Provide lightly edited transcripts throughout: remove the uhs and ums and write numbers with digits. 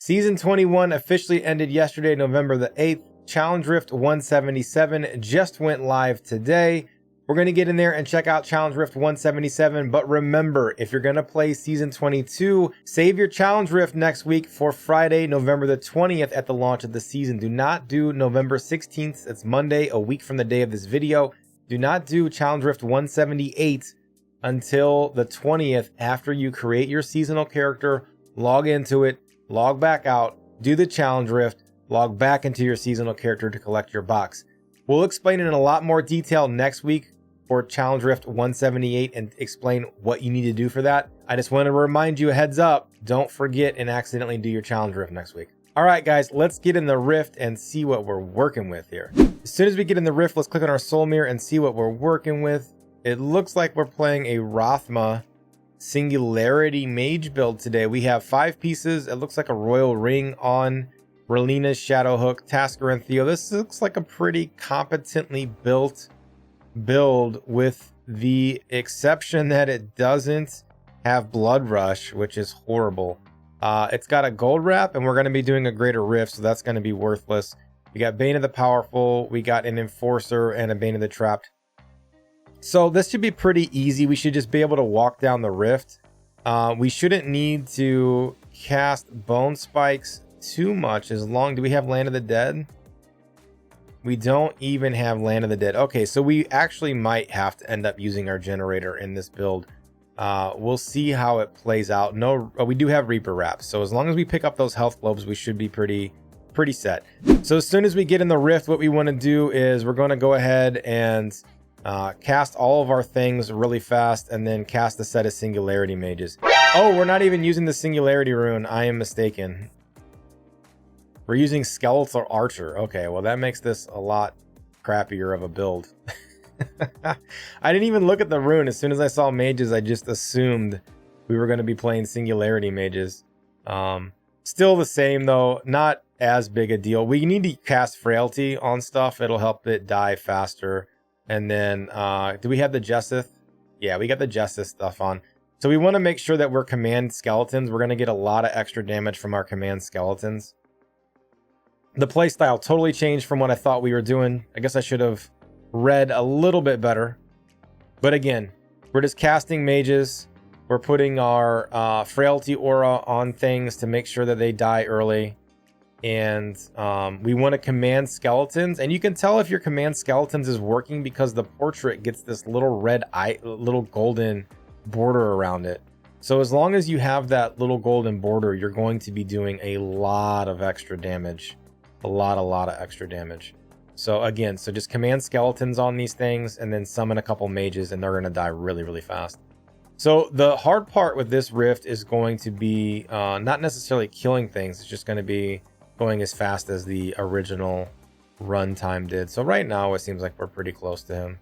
Season 21 officially ended yesterday, November the 8th. Challenge Rift 177 just went live today. We're going to get in there and check out Challenge Rift 177. But remember, if you're going to play Season 22, save your Challenge Rift next week for Friday, November the 20th at the launch of the season. Do not do November 16th. It's Monday, a week from the day of this video. Do not do Challenge Rift 178 until the 20th after you create your seasonal character, log into it, log back out, do the Challenge Rift, log back into your seasonal character to collect your box. We'll explain it in a lot more detail next week for Challenge Rift 178 and explain what you need to do for that. I just want to remind you, a heads up, don't forget and accidentally do your Challenge Rift next week. All right, guys, let's get in the Rift and see what we're working with here. As soon as we get in the Rift, let's click on our Soul Mirror and see what we're working with. It looks like we're playing a Rothma Singularity Mage build today. We have 5 pieces. It looks like a Royal Ring on Relina's Shadowhook, Tasker, and Theo. This looks like a pretty competently built build, with the exception that it doesn't have Blood Rush, which is horrible. It's got a gold wrap, and we're going to be doing a Greater Rift, so that's going to be worthless. We got Bane of the Powerful, we got an Enforcer, and a Bane of the Trapped. So this should be pretty easy. We should just be able to walk down the Rift. We shouldn't need to cast Bone Spikes too much. Do we have Land of the Dead? We don't even have Land of the Dead. Okay, so we actually might have to end up using our generator in this build. We'll see how it plays out. No, we do have Reaper Wraps, so as long as we pick up those health globes, we should be pretty set. So as soon as we get in the Rift, what we want to do is we're going to go ahead and cast all of our things really fast, and then cast a set of Singularity Mages. Oh, we're not even using the Singularity rune. I am mistaken. We're using Skeletal Archer. Okay, well that makes this a lot crappier of a build. I didn't even look at the rune. As soon as I saw mages, I just assumed we were going to be playing Singularity Mages. Still the same though, not as big a deal. We need to cast Frailty on stuff. It'll help it die faster. And then, do we have the Jessith? Yeah, we got the Jessith stuff on. So we want to make sure that we're command skeletons. We're going to get a lot of extra damage from our command skeletons. The playstyle totally changed from what I thought we were doing. I guess I should have read a little bit better. But again, we're just casting mages. We're putting our frailty aura on things to make sure that they die early. And we want to command skeletons, and you can tell if your command skeletons is working because the portrait gets this little red eye, little golden border around it. So as long as you have that little golden border, you're going to be doing a lot of extra damage, a lot of extra damage. So again, so just command skeletons on these things, and then summon a couple mages, and they're going to die really fast. So the hard part with this Rift is going to be not necessarily killing things. It's just going to be going as fast as the original runtime did. So right now it seems like we're pretty close to him.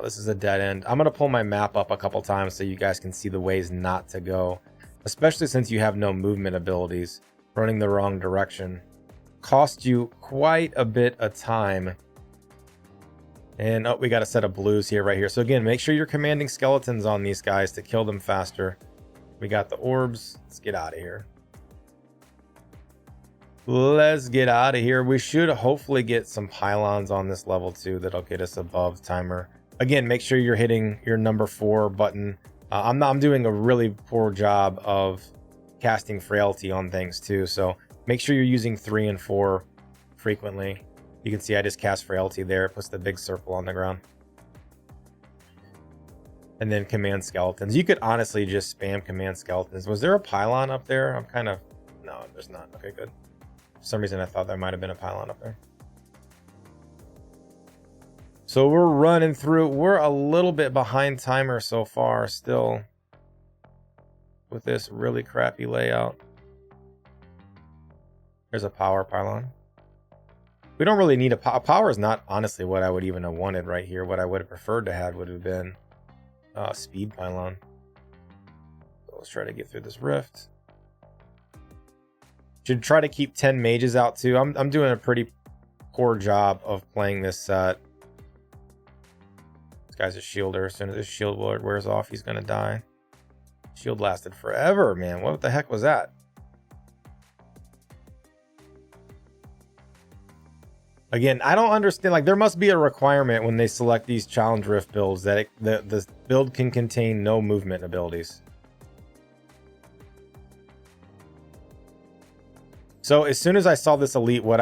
This is a dead end. I'm going to pull my map up a couple times so you guys can see the ways not to go, especially since you have no movement abilities. Running the wrong direction costs you quite a bit of time. And oh, we got a set of blues here, right here. So again, make sure you're commanding skeletons on these guys to kill them faster. We got the orbs. Let's get out of here. Let's get out of here. We should hopefully get some pylons on this level too that'll get us above timer. Again, make sure you're hitting your number 4 button. I'm doing a really poor job of casting frailty on things too, so make sure you're using 3 and 4 frequently. You can see I just cast frailty there. It puts the big circle on the ground. And then command skeletons. You could honestly just spam command skeletons. Was there a pylon up there? No, there's not. Okay, good. For some reason I thought there might have been a pylon up there. So we're running through. We're a little bit behind timer so far still with this really crappy layout. There's a power pylon. We don't really need a power. Is not honestly what I would even have wanted right here. What I would have preferred to have would have been speed pylon. So let's try to get through this rift. Should try to keep 10 mages out too. I'm doing a pretty poor job of playing this set. This guy's a shielder. As soon as his shield wears off, he's gonna die. Shield lasted forever, man. What the heck was that? Again, I don't understand, like there must be a requirement when they select these challenge rift builds that the build can contain no movement abilities. So as soon as I saw this elite, what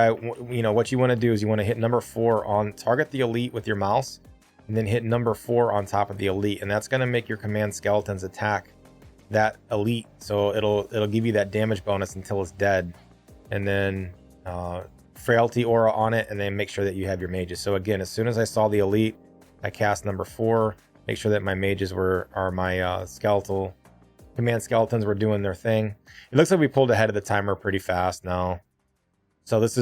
you want to do is you want to hit number 4 on target the elite with your mouse, and then hit number 4 on top of the elite, and that's going to make your command skeletons attack that elite. So it'll give you that damage bonus until it's dead, and then frailty aura on it, and then make sure that you have your mages. So again, as soon as I saw the elite, I cast number 4, make sure that my mages are my skeletal command skeletons were doing their thing. It looks like we pulled ahead of the timer pretty fast now. So this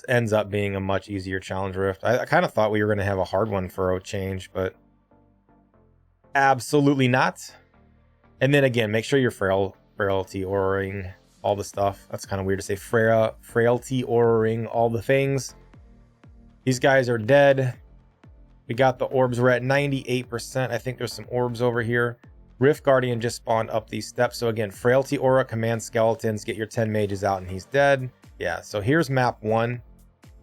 ends up being a much easier challenge rift. I kind of thought we were going to have a hard one for a change, but absolutely not. And then again, make sure you're frailty auraing all the stuff. That's kind of weird to say. Frailty auraing all the things. These guys are dead. We got the orbs. We're at 98%. I think there's some orbs over here. Rift Guardian just spawned up these steps. So again, frailty aura, command skeletons, get your 10 mages out, and he's dead. Yeah, so here's map 1.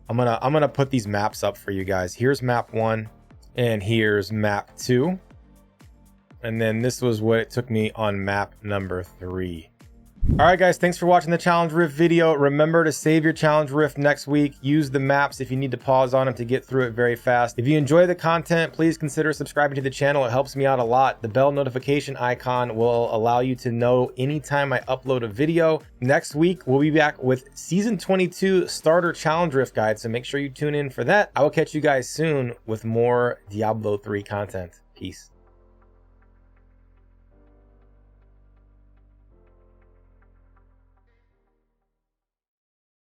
I'm gonna put these maps up for you guys. Here's map 1, and here's map 2. And then this was what it took me on map number 3. All right, guys, thanks for watching the challenge rift video. Remember to save your challenge rift next week. Use the maps if you need to pause on them to get through it very fast. If you enjoy the content, please consider subscribing to the channel. It helps me out a lot. The bell notification icon will allow you to know anytime I upload a video. Next week, we'll be back with season 22 starter challenge rift guide, so make sure you tune in for that. I will catch you guys soon with more Diablo 3 content. Peace.